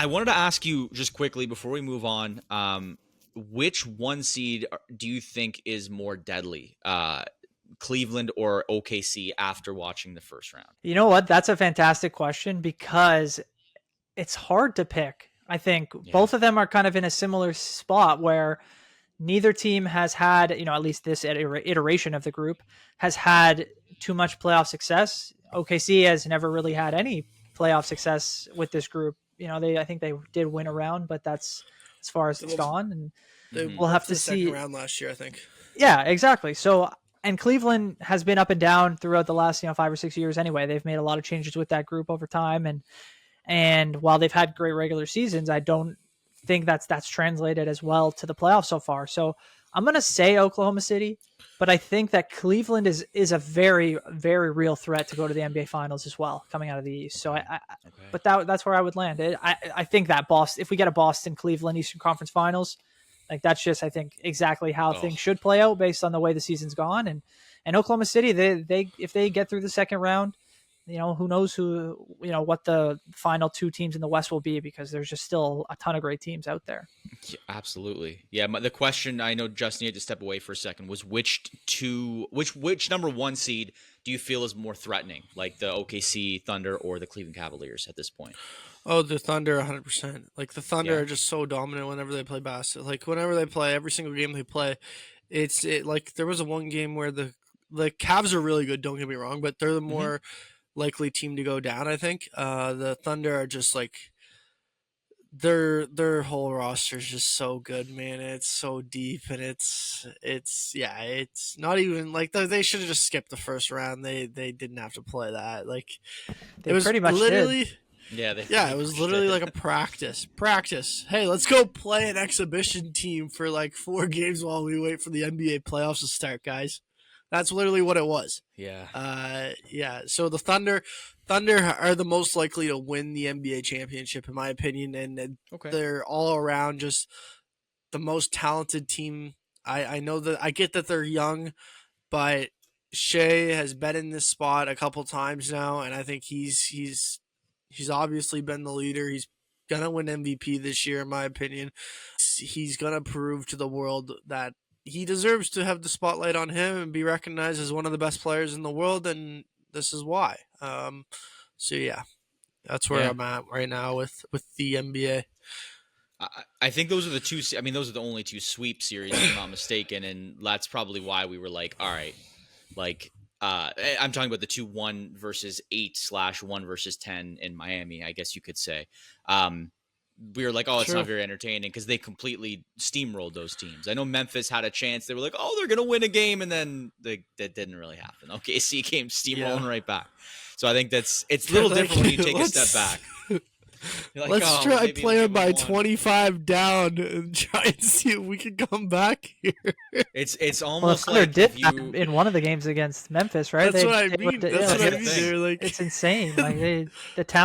I wanted to ask you just quickly before we move on, which one seed do you think is more deadly, Cleveland or OKC, after watching the first round? You know what? That's a fantastic question because it's hard to pick. I think Yeah. both of them are kind of in a similar spot where neither team has had, at least this iteration of the group has had too much playoff success. OKC has never really had any playoff success with this group. I think they did win a round, but that's as far as it's gone. And They we'll went have to to the second see. round last year, I think. Yeah, exactly. So, and Cleveland has been up and down throughout the last, 5 or 6 years anyway. They've made a lot of changes with that group over time. And while they've had great regular seasons, I don't think that's translated as well to the playoffs so far. So I'm going to say Oklahoma City, but I think that Cleveland is a very, very real threat to go to the NBA Finals as well, coming out of the East. So but that's where I would land. I think that if we get a Boston Cleveland Eastern Conference Finals, like that's just, I think, exactly how things should play out based on the way the season's gone. And Oklahoma City, they if they get through the second round, who knows what the final two teams in the West will be, because there's just still a ton of great teams out there. Yeah, absolutely. Yeah. The question, I know Justin had to step away for a second, was which number one seed do you feel is more threatening, like the OKC Thunder or the Cleveland Cavaliers at this point? Oh, the Thunder, 100%. Like, the Thunder are just so dominant whenever they play basketball. Like, whenever they play, every single game they play, like, there was a one game where the Cavs are really good, don't get me wrong, but they're the more likely team to go down, I think. The Thunder are just, like, their whole roster is just so good, man. It's so deep, and it's not even, like, they should have just skipped the first round. They didn't have to play that. Like, They it was pretty much literally... did. Yeah, it was literally like a practice. Hey, let's go play an exhibition team for like 4 games while we wait for the NBA playoffs to start, guys. That's literally what it was. Yeah. So the Thunder are the most likely to win the NBA championship, in my opinion, and they're all around just the most talented team. I know that I get that they're young, but Shea has been in this spot a couple times now, and I think he's obviously been the leader. He's gonna win MVP this year, in my opinion. He's gonna prove to the world that he deserves to have the spotlight on him and be recognized as one of the best players in the world, and this is why. So yeah, that's where I'm at right now with the NBA. I think those are the two. I mean, those are the only 2 sweep series, if I'm not mistaken, and that's probably why we were like, all right, like. I'm talking about the 2-1 versus 8/1 versus 10 in Miami, I guess you could say. We were like, oh, it's not very entertaining because they completely steamrolled those teams. I know Memphis had a chance. They were like, oh, they're going to win a game, and then that didn't really happen. OKC came steamrolling right back. So I think it's a little different when you take a step back. Like, let's try playing by 25 down and try and see if we can come back here. It's almost like did in one of the games against Memphis, right? That's what I mean. That's what I mean. It's insane. Like the talent